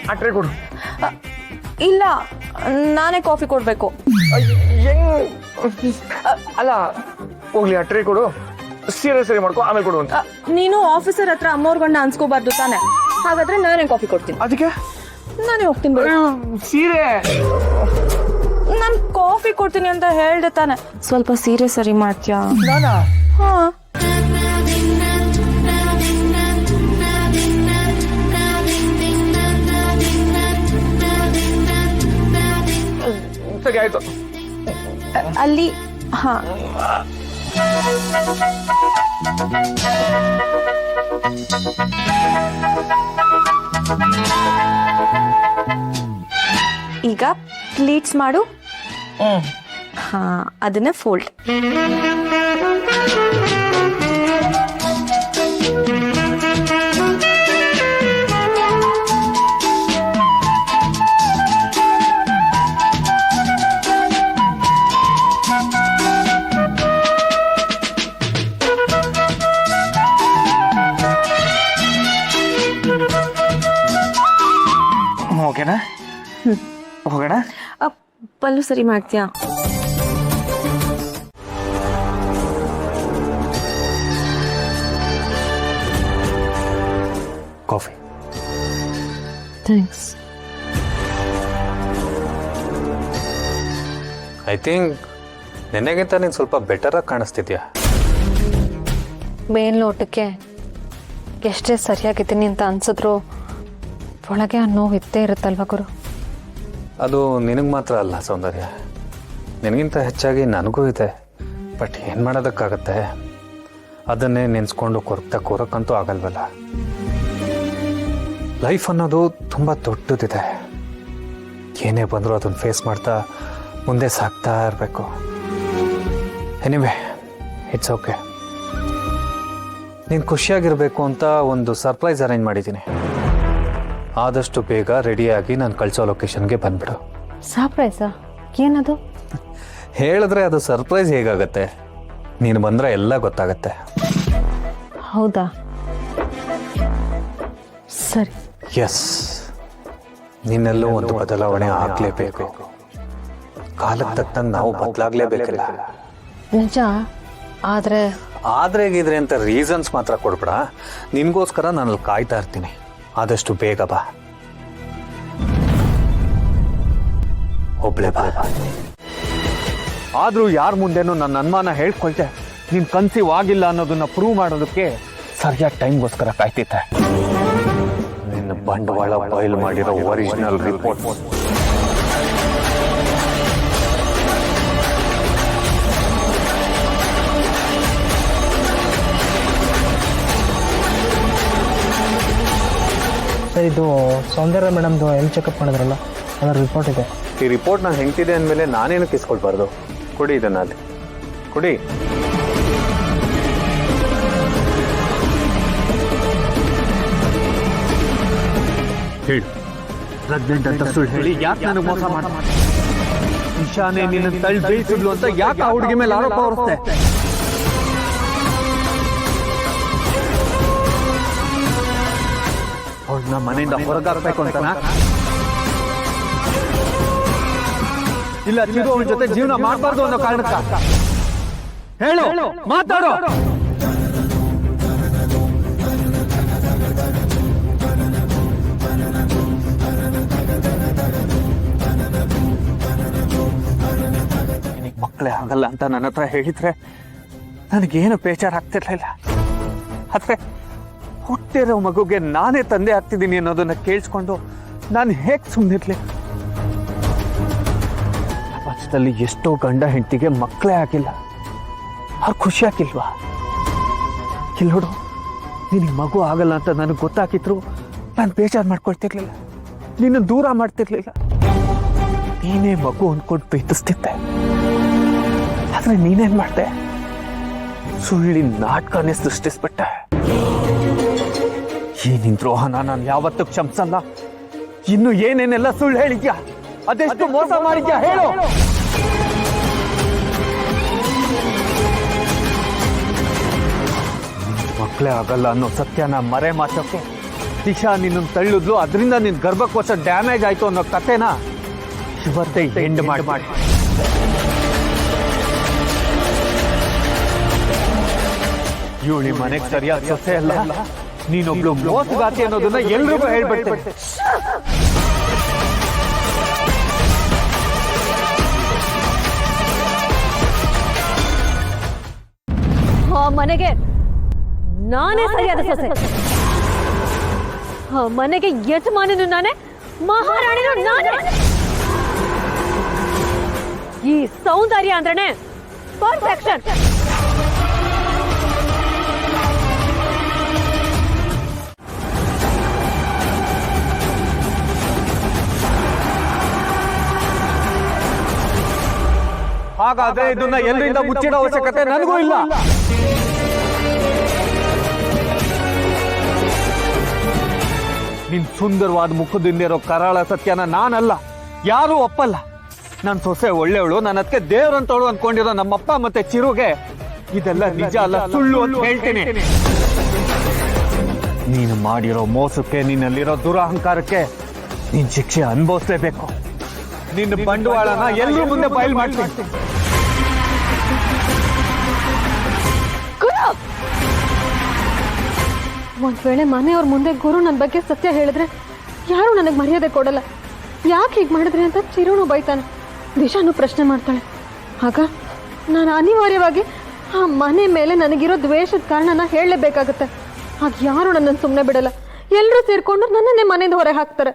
ಆ ಟ್ರೇ ಕೊಡು. ಇಲ್ಲ, ನಾನೇ ಕಾಫಿ ಕೊಡ್ಬೇಕು. ಹೆಂಗ್ ಅಲ್ಲ, ಹೋಗ್ಲಿ ಆ ಟ್ರೇ ಕೊಡು, ಸೀರೆ ಸರಿ ಮಾಡ್ಕೊ, ಆಮೇಲೆ ಕೊಡು ಅಂತ. ನೀನು ಆಫೀಸರ್ ಹತ್ರ ಅಮ್ಮವ್ರ ಗಂಡ ಅನ್ಸ್ಕೋಬಾರ್ದು ತಾನೆ. ಹಾಗಾದ್ರೆ ನಾನೇ ಕಾಫಿ ಕೊಡ್ತೀನಿ. ಅದಕ್ಕೆ ನಾನೇ ಹೋಗ್ತೀನಿ ಬಿಡು. ಸೀರೆ ನಾನು ಕಾಫಿ ಕೊಡ್ತೀನಿ ಅಂತ ಹೇಳ್ದೆ ತಾನೆ. ಸ್ವಲ್ಪ ಸೀರೆ ಸರಿ ಮಾಡ್ತೀಯಾ? ನಾನಾ? ಹಾ. ಸರಿ ಆಯ್ತು. ಅಲ್ಲಿ ಹಾ. ಈಗ ಪ್ಲೀಟ್ಸ್ ಮಾಡು. ಹಾ, ಅದನ್ನ ಫೋಲ್ಡ್. ಓಕೆನಾ? ಹೋಗೋಣ. ಪಲ್ಲು ಸರಿ ಮಾಡ್ತೀಯಾ? ಕಾಫಿ. ಥ್ಯಾಂಕ್ಸ್. ಐ ಥಿಂಕ್ ನಿನ್ನೆಗಿಂತ ನೀನು ಸ್ವಲ್ಪ ಬೆಟರಾಗಿ ಕಾಣಿಸ್ತಿದ್ಯಾ. ಮೇಲ್ನೋಟಕ್ಕೆ ಎಷ್ಟೇ ಸರಿಯಾಗಿದ್ದೀನಿ ಅಂತ ಅನ್ಸಿದ್ರು ಒಳಗೆ ಆ ನೋವು ಇದ್ದೇ ಇರುತ್ತಲ್ವ ಗುರು. ಅದು ನಿನಗೆ ಮಾತ್ರ ಅಲ್ಲ ಸೌಂದರ್ಯ, ನಿನಗಿಂತ ಹೆಚ್ಚಾಗಿ ನನಗೂ ಇದೆ. ಬಟ್ ಏನು ಮಾಡೋದಕ್ಕಾಗತ್ತೆ, ಅದನ್ನೇ ನೆನೆಸ್ಕೊಂಡು ಕೂರಕ್ಕಂತೂ ಆಗಲ್ವಲ್ಲ. ಲೈಫ್ ಅನ್ನೋದು ತುಂಬ ದೊಡ್ಡದಿದೆ. ಏನೇ ಬಂದರೂ ಅದನ್ನು ಫೇಸ್ ಮಾಡ್ತಾ ಮುಂದೆ ಸಾಗ್ತಾ ಇರಬೇಕು. Anyway, it's okay. ನೀನು ಖುಷಿಯಾಗಿರಬೇಕು ಅಂತ ಒಂದು ಸರ್ಪ್ರೈಸ್ ಅರೇಂಜ್ ಮಾಡಿದ್ದೀನಿ. ಆದಷ್ಟು ಬೇಗ ರೆಡಿಯಾಗಿ ನಾನು ಕಳಿಸೋ ಲೊಕೇಶನ್ಗೆ ಬಂದ್ಬಿಡು. ಸರ್ಪ್ರೈಸಾ? ಏನದು? ಹೇಳಿದ್ರೆ ಅದು ಸರ್ಪ್ರೈಸ್ ಹೇಗಾಗತ್ತೆ? ನೀನು ಬಂದರೆ ಎಲ್ಲ ಗೊತ್ತಾಗತ್ತೆ. ಹೌದಾ? ಸರಿ. ಎಸ್, ನಿನ್ನಲ್ಲೂ ಒಂದು ಬದಲಾವಣೆ ಆಗಲೇಬೇಕು. ಕಾಲಕ್ಕೆ ತಕ್ಕಂಗೆ ನಾವು ಬದಲಾಗಲೇಬೇಕಲ್ಲ. ನಿಜ. ಆದರೆ ಹೇಗಿದ್ರೆ ಅಂತ ರೀಸನ್ಸ್ ಮಾತ್ರ ಕೊಡ್ಬೇಡ. ನಿನಗೋಸ್ಕರ ನಾನಲ್ಲಿ ಕಾಯ್ತಾ ಇರ್ತೀನಿ. ಆದಷ್ಟು ಬೇಗ ಬಾ. ಒಬ್ಳೆ ಬಾ. ಆದ್ರೂ ಯಾರ ಮುಂದೆನೂ ನನ್ನ ಅನುಮಾನ ಹೇಳ್ಕೊಳ್ತೆ ನೀನ್ ಕನ್ಸೀವ್ ಆಗಿಲ್ಲ ಅನ್ನೋದನ್ನ ಪ್ರೂವ್ ಮಾಡೋದಕ್ಕೆ ಸರಿಯಾದ ಟೈಮ್ಗೋಸ್ಕರ ಕಾಯ್ತಿದ್ದೆ. ನಿನ್ನ ಬಂಡವಾಳ ಬಯಲು ಮಾಡಿರೋ ಒರಿಜಿನಲ್ ರಿಪೋರ್ಟ್ ಇದು ಸೌಂದರ್ಯ ಮೇಡಮ್ದು ಎಲ್ಲಿ ಚೆಕಪ್ ಮಾಡಿದ್ರಲ್ಲ, ಅದರ ರಿಪೋರ್ಟ್ ಇದೆ. ಈ ರಿಪೋರ್ಟ್ ನಾನು ಹೆಂಗ್ತಿದೆ ಅಂದಮೇಲೆ ನಾನೇನು ಕಿಸ್ಕೊಳ್ಬಾರ್ದು. ಕೊಡಿ ಇದನ್ನ, ಅಲ್ಲಿ ಕೊಡಿ. ಹೇಳು, ಪ್ರೆಗ್ನೆಂಟ್ ಅಂತ ಸುಳ್ಳು ಹೇಳಿ ಯಾಕೆ ನನಗೆ ಮೋಸ ಮಾಡ? ಇಶಾನೆ ನಿನ್ನ ತಳ್ಳಿ ಬೇಯಿಸಿದ್ಲು ಅಂತ ಯಾಕೆ ಆ ಹುಡುಗಿ ಮೇಲೆ ಆರೋಪ ಹೊರಿಸ್ತೆ? ಅವ್ಳನ್ನ ಮನೆಯಿಂದ ಹೊರಗಾಕ್ಬೇಕು ಅಂತನಾ? ಇಲ್ಲ ಚಿರು ಅವನ ಜೊತೆ ಜೀವನ ಮಾಡಬಾರ್ದು ಅನ್ನೋ ಕಾರಣಕ್ಕ? ಹೇಳು, ಮಾತಾಡು. ನಿನಗೆ ಮಕ್ಕಳೇ ಆಗಲ್ಲ ಅಂತ ನನ್ನ ಹತ್ರ ಹೇಳಿದ್ರೆ ನನಗೇನು ಬೇಜಾರಾಗ್ತಿರ್ಲಿಲ್ಲ. ಆದ್ರೆ ಹುಟ್ಟಿರೋ ಮಗುಗೆ ನಾನೇ ತಂದೆ ಆಗ್ತಿದ್ದೀನಿ ಅನ್ನೋದನ್ನ ಕೇಳಿಸ್ಕೊಂಡು ನಾನು ಹೇಗೆ ಸುಮ್ಮನಿರ್ಲಿ? ಪ್ರಪಂಚದಲ್ಲಿ ಎಷ್ಟೋ ಗಂಡ ಹೆಂಡತಿಗೆ ಮಕ್ಕಳೇ ಆಗಿಲ್ಲ, ಅವ್ರು ಖುಷಿ ಆಗಿಲ್ವಾ? ಇಲ್ಲಿ ನೋಡು, ನಿನಗೆ ಮಗು ಆಗಲ್ಲ ಅಂತ ನನಗೆ ಗೊತ್ತಾಗಿದ್ರು ನಾನು ಬೇಜಾರು ಮಾಡ್ಕೊಳ್ತಿರ್ಲಿಲ್ಲ, ನಿನ್ನ ದೂರ ಮಾಡ್ತಿರ್ಲಿಲ್ಲ. ನೀನೇ ಮಗು ಅಂದ್ಕೊಂಡು ಪ್ರೀತಿಸ್ತಿದ್ದೆ. ಆದ್ರೆ ನೀನೇನ್ ಮಾಡ್ದೆ? ಸುಳ್ಳಿನ ನಾಟಕನೇ ಸೃಷ್ಟಿಸ್ಬಿಟ್ಟೆ. ಈ ನಿನ್ ದ್ರೋಹನ ನಾನು ಯಾವತ್ತೂ ಕ್ಷಮಿಸಲ್ಲ. ಇನ್ನು ಏನೇನೆಲ್ಲ ಸುಳ್ಳು ಹೇಳಿದ್ಯಾ, ಅದೆಷ್ಟು ಮೋಸ ಮಾಡಿದ್ಯಾ ಹೇಳು. ಮಕ್ಕಳೇ ಆಗಲ್ಲ ಅನ್ನೋ ಸತ್ಯನ ಮರೆ ಮಾಚೋಕೆ ದಿಶಾ ನಿನ್ನನ್ನು ತಳ್ಳಿದ್ಲು, ಅದರಿಂದ ನಿನ್ನ ಗರ್ಭಕೋಶ ಡ್ಯಾಮೇಜ್ ಆಯ್ತು ಅನ್ನೋ ಕಥೆನ ಇವತ್ತೇ ಎಂಡ್ ಮಾಡಿ ಇವಳಿ ಮನೆಗೆ ಸರಿಯಾದ ಸೊಸೆ ಅಲ್ಲ, ನೀನೊಬ್ಳು ಮೋಸಗಾತಿ ಅನ್ನೋದನ್ನ ಎಲ್ರಿಗೂ ಹೇಳ್ಬಿಡ್ತೇನೆ. ಆ ಮನೆಗೆ ನಾನೇ ಸರಿಯಾದ ಸೊಸೆ, ಆ ಮನೆಗೆ ಯಜಮಾನನು ನಾನೇ, ಮಹಾರಾಣಿನೂ ನಾನೇ. ಈ ಸೌಂದರ್ಯ ಅಂದ್ರೇನೆ ಪರ್ಫೆಕ್ಷನ್. ಹಾಗಾದ್ರೆ ಇದನ್ನ ಎಲ್ಲಿಂದ ಮುಚ್ಚಿಡೋ ಅವಶ್ಯಕತೆ ನನಗೂ ಇಲ್ಲ. ನಿನ್ ಸುಂದರವಾದ ಮುಖದಿಂದ ಇರೋ ಕರಾಳ ಸತ್ಯನ ನಾನಲ್ಲ, ಯಾರೂ ಒಪ್ಪಲ್ಲ. ನನ್ನ ಸೊಸೆ ಒಳ್ಳೆಯವಳು, ನನ್ನ ಅದಕ್ಕೆ ದೇವ್ರಂತವಳು ಅನ್ಕೊಂಡಿರೋ ನಮ್ಮಪ್ಪ ಮತ್ತೆ ಚಿರುಗೆ ಇದೆಲ್ಲ ನಿಜ ಅಲ್ಲ, ಸುಳ್ಳು ಅಂತ ಹೇಳ್ತೀನಿ. ನೀನು ಮಾಡಿರೋ ಮೋಸಕ್ಕೆ, ನಿನ್ನಲ್ಲಿರೋ ದುರಹಂಕಾರಕ್ಕೆ ನೀನ್ ಶಿಕ್ಷೆ ಅನುಭವಿಸ್ಲೇಬೇಕು. ನಿನ್ನ ಬಂಡವಾಳನ ಎಲ್ಲರೂ ಮುಂದೆ ಬಯಲು ಮಾಡ್ತೀನಿ. ಒಂದ್ ವೇಳೆ ಮನೆಯವ್ರ ಮುಂದೆ ಗುರು ನನ್ನ ಬಗ್ಗೆ ಸತ್ಯ ಹೇಳಿದ್ರೆ ಯಾರು ನನಗೆ ಮರ್ಯಾದೆ ಕೊಡಲ್ಲ. ಯಾಕೆ ಹೀಗೆ ಮಾಡಿದ್ರಿ ಅಂತ ಚಿರುನು ಬೈತಾನೆ, ದಿಶಾನು ಪ್ರಶ್ನೆ ಮಾಡ್ತಾಳೆ. ಆಗ ನಾನು ಅನಿವಾರ್ಯವಾಗಿ ಆ ಮನೆ ಮೇಲೆ ನನಗಿರೋ ದ್ವೇಷದ ಕಾರಣನ ಹೇಳಲೇಬೇಕಾಗತ್ತೆ. ಆಗ ಯಾರು ನನ್ನನ್ನು ಸುಮ್ಮನೆ ಬಿಡಲ್ಲ, ಎಲ್ಲರೂ ಸೇರ್ಕೊಂಡು ನನ್ನನ್ನೇ ಮನೆಯಿಂದ ಹೊರಗೆ ಹಾಕ್ತಾರೆ.